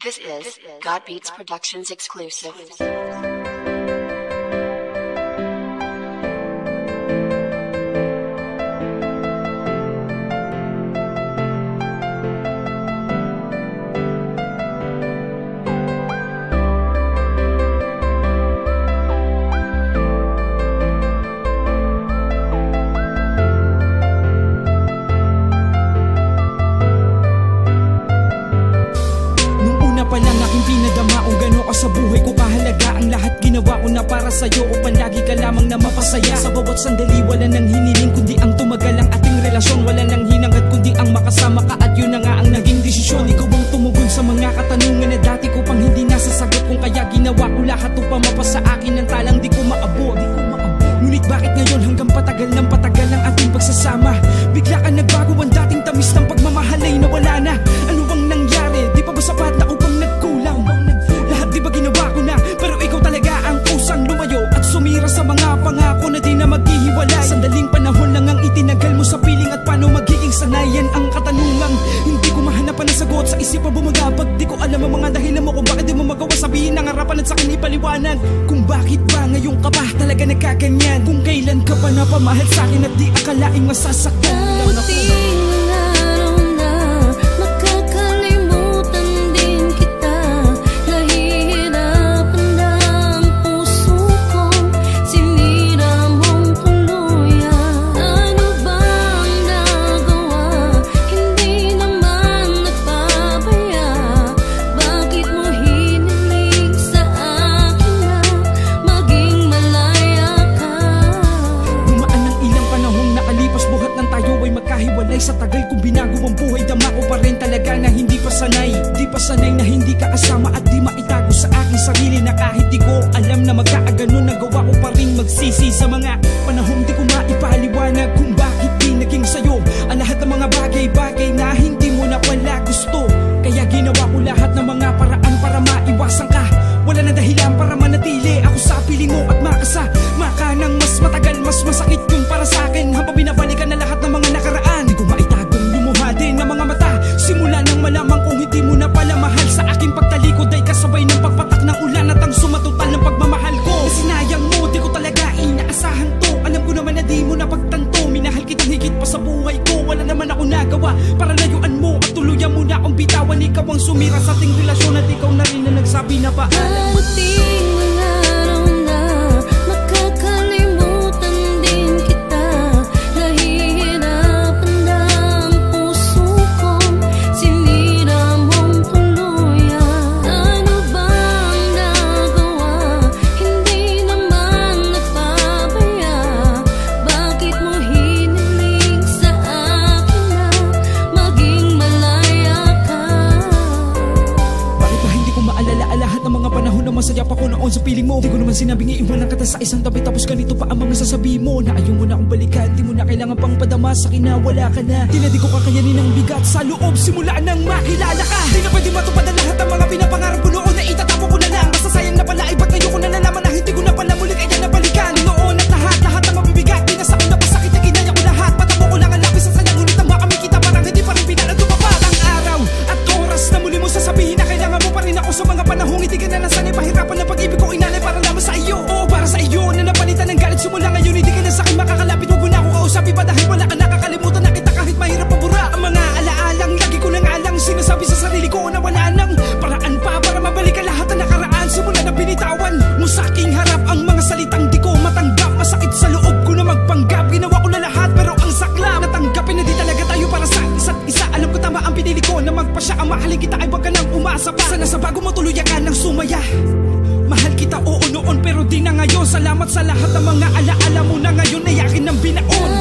This is God Beats Productions exclusive. Sa buhay ko kahalaga ang lahat ginawa ko na para sa'yo upang lagi ka lamang na mapasaya. Sa bawat sandali wala nang hiniling kundi ang tumagal ang ating relasyon. Wala nang hinangad kundi ang makasama ka at yun na nga ang naging desisyon. Ikaw ang tumugon sa mga katanungan na dati ko pang hindi nasasagot. Kung kaya ginawa ko lahat upang mapasa akin ng talang di ko maabot. Ngunit bakit ngayon hanggang patagal ng patagal ang ating pagsasama? Bigla ka nagbago, ang dating tamis ng pagmamahal ay nawala na. Ano bang nangyari? Di pa ba sapat na upang nagkulang? Lahat di ba ginawa ko na? Pero ikaw talaga ang kusang lumayo at sumira sa mga pangako na di na maghihiwalay. Sandaling panahon lang ang itinagal mo sa piling at paano magiging sanayan ang katanungang hindi ko mahanapan ng sagot sa isip pa bumagabag. Di ko alam ang mga dahilan mo kung bakit di mo magawa sabihin ng harapan at sa akin ipaliwanag. Kung bakit ba ngayon ka ba talaga nagkaganyan? Kung kailan ka pa napamahal sa akin at di akalaing masasaktan lang ako. Sa tagal kong binago ang buhay, dama ko pa rin talaga na hindi pa sanay. Di pa sanay na hindi ka kasama at di maitago sa aking sarili na kahit di ko alam na magkaaganon, nagawa ko pa rin magsisi sa mga panahon di ko maipaliwanag kung bakit di naging sayo ang lahat ng mga bagay-bagay na hindi mo na pala gusto. Kaya ginawa ko lahat ng mga paraan para maiwasan ka. Wala na dahilan para manatili ako sa piling mo at makasama ka ng mas matagal. Mas masakit yun para sa akin habang binabalikan na lahat ng mga nakaraan. Di ko maitagong lumuha din ng mga mata. Simula nang malamang kung hindi mo na pala mahal sa aking pagtalikod ay kasabay ng pagpatak ng ulan at ang sumatotal ng pagmamahal ko. Sinayang mo, di ko talaga inaasahan to. Alam ko naman na di mo na pagtanto. Minahal kitang higit pa sa buhay ko. Wala naman ako nagawa para layuan mo at tuluyan mo na akong bitawan. Ikaw ang sumira sa ating relasyon at ikaw na rin na nagsabi na paalam. Masaya pa ko noon sa piling mo. Di ko naman sinabing iiwanan kita sa isang tabi. Tapos ganito pa ang mga sasabihin mo na ayaw mo na akong balikan. Di mo na kailangan pang padama sa akin na wala ka na. Di na di ko kakayanin ang bigat sa loob. Simula nang makilala ka. Di na pwede matupad ang lahat ng mga pinapangarap ko noon na itatapo ko na lang. Basta sayang na pala ay ba't ngayon ko na nalaman na hindi ko na pala muli kaya nabalikan. Noon at lahat ang mabibigat. Di na sa una pasakit na kinaya ko lahat. Patamo ko lang ang lapis sa sayang. Ngunit ang kami kita parang hindi pa rin pinala tumapat. Ang araw at oras na muli mo sasabihin na kailangan mo pa rin ako sa mga panahong hindi ka na nasanay. Pahirapan ng pag-ibig ko inalay para naman sa iyo. Oo, para sa iyo na napalitan ng galit. Simula ngayon hindi ka na sa akin makakalapit. Huwag mo na ako kausapin pa dahil wala ka nakakalimutan na kita kahit mahirap pabura. Ang mga alaalang lagi ko nang alang sinasabi sa sarili ko na wala nang paraan pa para mabalikan lahat ng nakaraan. Simula na binitawan mo sa aking harap ang mga salitang di ko matanggap. Masakit sa loob ko na magpanggap. Ginawa ko na lahat pero ang saklap natanggapin na di talaga tayo para sa isa't isa. Alam ko tama ang pinili ko na magpasya. Ang mahalin kita ay wag ka nang umasa pa. Sana sa bago mo tuluyan ka ng sumaya. Mahal kita oo noon pero di na ngayon. Salamat sa lahat ng mga alaala mo na ngayon ay akin ng binaon.